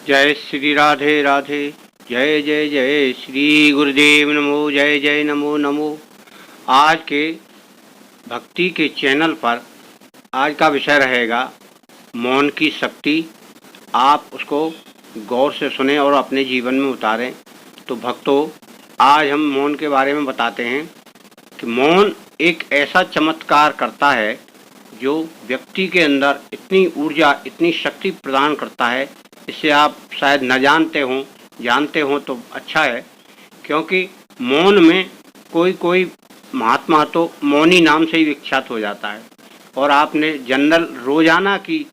जय श्री राधे राधे। जय जय जय श्री गुरुदेव नमो। जय जय नमो नमो। आज के भक्ति के चैनल पर आज का विषय रहेगा मौन की शक्ति। आप उसको गौर से सुने और अपने जीवन में उतारें। तो भक्तों, आज हम मौन के बारे में बताते हैं कि मौन एक ऐसा चमत्कार करता है जो व्यक्ति के अंदर इतनी ऊर्जा, इतनी शक्ति प्रदान करता है। इससे आप शायद न जानते हों तो अच्छा है, क्योंकि मौन में कोई महात्मा तो मौनी नाम से ही विख्यात हो जाता है। और आपने जनरल रोज़ाना की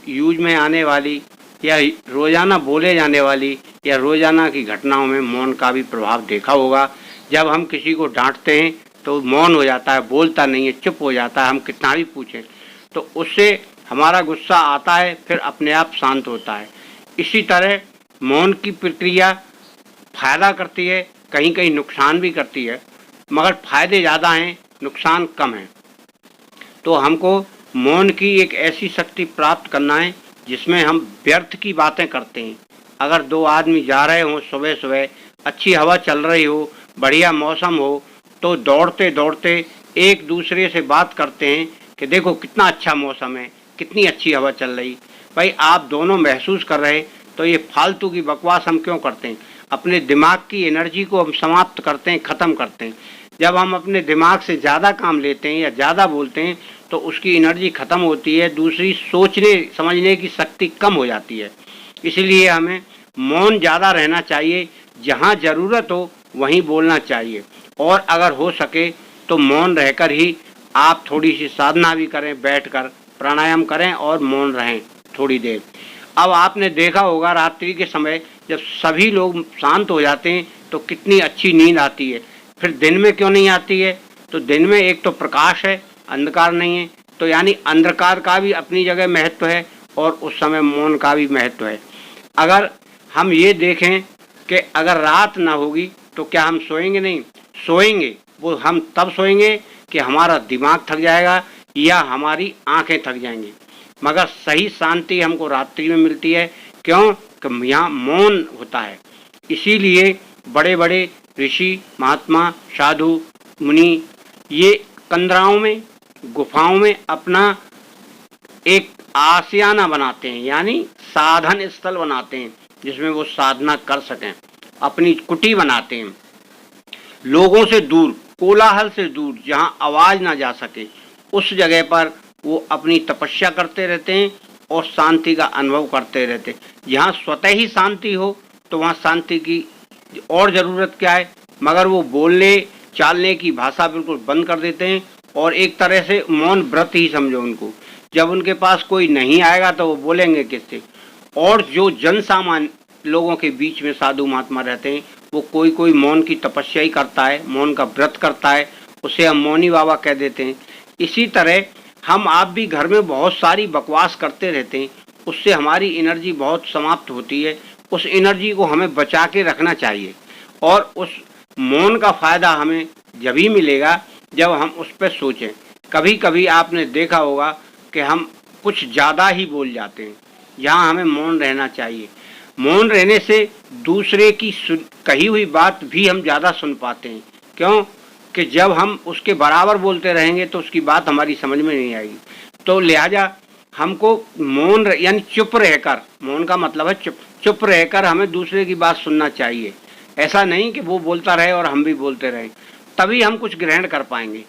यूज में आने वाली या रोज़ाना बोले जाने वाली या रोज़ाना की घटनाओं में मौन का भी प्रभाव देखा होगा। जब हम किसी को डांटते हैं तो मौन हो जाता है, बोलता नहीं है, चुप हो जाता है, हम कितना भी पूछें तो उससे हमारा गुस्सा आता है, फिर अपने आप शांत होता है। इसी तरह मौन की प्रक्रिया फ़ायदा करती है, कहीं कहीं नुकसान भी करती है, मगर फ़ायदे ज़्यादा हैं, नुकसान कम है। तो हमको मौन की एक ऐसी शक्ति प्राप्त करना है जिसमें हम व्यर्थ की बातें करते हैं। अगर दो आदमी जा रहे हों, सुबह सुबह अच्छी हवा चल रही हो, बढ़िया मौसम हो, तो दौड़ते दौड़ते एक दूसरे से बात करते हैं कि देखो कितना अच्छा मौसम है, कितनी अच्छी हवा चल रही। भाई, आप दोनों महसूस कर रहे, तो ये फालतू की बकवास हम क्यों करते हैं? अपने दिमाग की एनर्जी को हम समाप्त करते हैं, ख़त्म करते हैं। जब हम अपने दिमाग से ज़्यादा काम लेते हैं या ज़्यादा बोलते हैं तो उसकी एनर्जी ख़त्म होती है, दूसरी सोचने समझने की शक्ति कम हो जाती है। इसलिए हमें मौन ज़्यादा रहना चाहिए, जहाँ ज़रूरत हो वहीं बोलना चाहिए। और अगर हो सके तो मौन रहकर ही आप थोड़ी सी साधना भी करें, बैठकर प्राणायाम करें और मौन रहें थोड़ी देर। अब आपने देखा होगा रात्रि के समय जब सभी लोग शांत हो जाते हैं तो कितनी अच्छी नींद आती है। फिर दिन में क्यों नहीं आती है? तो दिन में एक तो प्रकाश है, अंधकार नहीं है, तो यानी अंधकार का भी अपनी जगह महत्व है और उस समय मौन का भी महत्व है। अगर हम ये देखें कि अगर रात ना होगी तो क्या हम सोएंगे? नहीं सोएंगे। वो हम तब सोएंगे कि हमारा दिमाग थक जाएगा या हमारी आंखें थक जाएंगी। मगर सही शांति हमको रात्रि में मिलती है। क्यों? कि यहाँ मौन होता है। इसीलिए बड़े बड़े ऋषि, महात्मा, साधु, मुनि ये कंदराओं में, गुफाओं में अपना एक आशियाना बनाते हैं, यानी साधन स्थल बनाते हैं जिसमें वो साधना कर सकें। अपनी कुटी बनाते हैं, लोगों से दूर, कोलाहल से दूर, जहाँ आवाज़ ना जा सके, उस जगह पर वो अपनी तपस्या करते रहते हैं और शांति का अनुभव करते रहते हैं। जहाँ स्वतः ही शांति हो तो वहाँ शांति की और ज़रूरत क्या है? मगर वो बोलने चालने की भाषा बिल्कुल बंद कर देते हैं और एक तरह से मौन व्रत ही समझो उनको। जब उनके पास कोई नहीं आएगा तो वो बोलेंगे किससे? और जो जन सामान्य लोगों के बीच में साधु महात्मा रहते हैं, वो कोई मौन की तपस्या ही करता है, मौन का व्रत करता है, उसे हम मौनी बाबा कह देते हैं। इसी तरह हम आप भी घर में बहुत सारी बकवास करते रहते हैं, उससे हमारी एनर्जी बहुत समाप्त होती है। उस एनर्जी को हमें बचा के रखना चाहिए और उस मौन का फ़ायदा हमें जब ही मिलेगा जब हम उस पर सोचें। कभी कभी आपने देखा होगा कि हम कुछ ज़्यादा ही बोल जाते हैं, यहाँ हमें मौन रहना चाहिए। मौन रहने से दूसरे की कही हुई बात भी हम ज़्यादा सुन पाते हैं। क्यों? कि जब हम उसके बराबर बोलते रहेंगे तो उसकी बात हमारी समझ में नहीं आएगी। तो लिहाजा हमको मौन यानी चुप रहकर, मौन का मतलब है चुप रहकर हमें दूसरे की बात सुनना चाहिए। ऐसा नहीं कि वो बोलता रहे और हम भी बोलते रहें, तभी हम कुछ ग्रहण कर पाएंगे।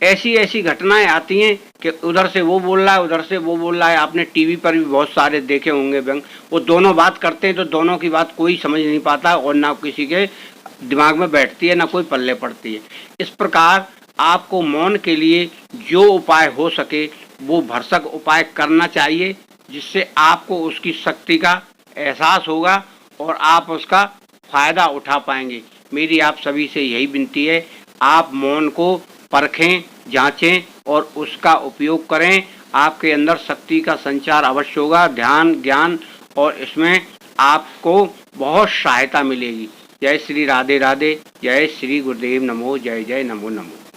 ऐसी घटनाएं आती हैं कि उधर से वो बोल रहा है, उधर से वो बोल रहा है। आपने टीवी पर भी बहुत सारे देखे होंगे व्यंग, वो दोनों बात करते हैं तो दोनों की बात कोई समझ नहीं पाता और ना किसी के दिमाग में बैठती है, ना कोई पल्ले पड़ती है। इस प्रकार आपको मौन के लिए जो उपाय हो सके वो भरसक उपाय करना चाहिए, जिससे आपको उसकी शक्ति का एहसास होगा और आप उसका फ़ायदा उठा पाएंगे। मेरी आप सभी से यही विनती है, आप मौन को परखें, जांचें और उसका उपयोग करें। आपके अंदर शक्ति का संचार अवश्य होगा, ध्यान, ज्ञान, और इसमें आपको बहुत सहायता मिलेगी। जय श्री राधे राधे। जय श्री गुरुदेव नमो। जय जय नमो नमो।